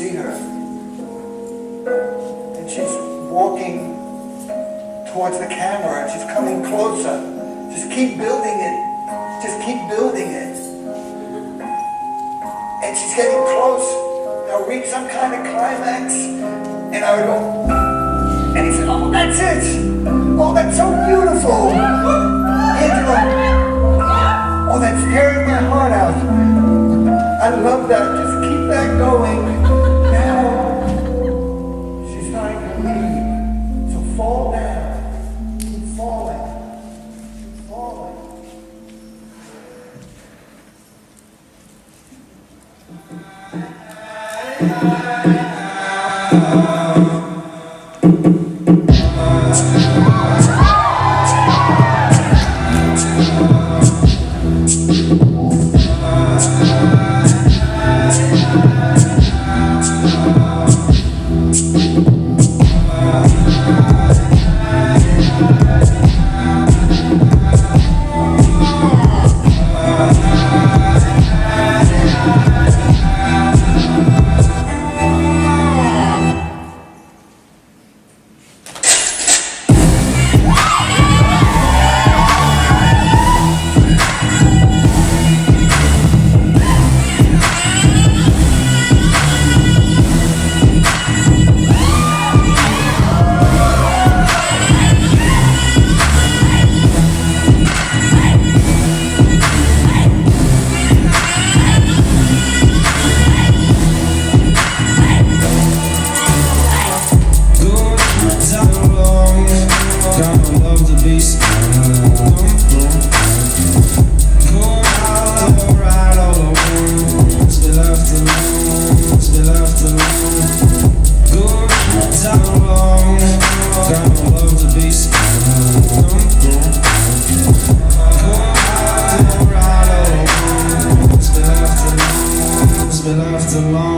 see her. And she's walking towards the camera and she's coming closer. Just keep building it. Just keep building it. And she's getting close. And I'll reach some kind of climax. And I would go, and he said, oh, that's it. Oh, that's so beautiful. Angela, oh, that's tearing my heart out. I love that. Just keep that going. Now, she's starting to leave. So fall down. Keep falling. Keep falling. Been left alone.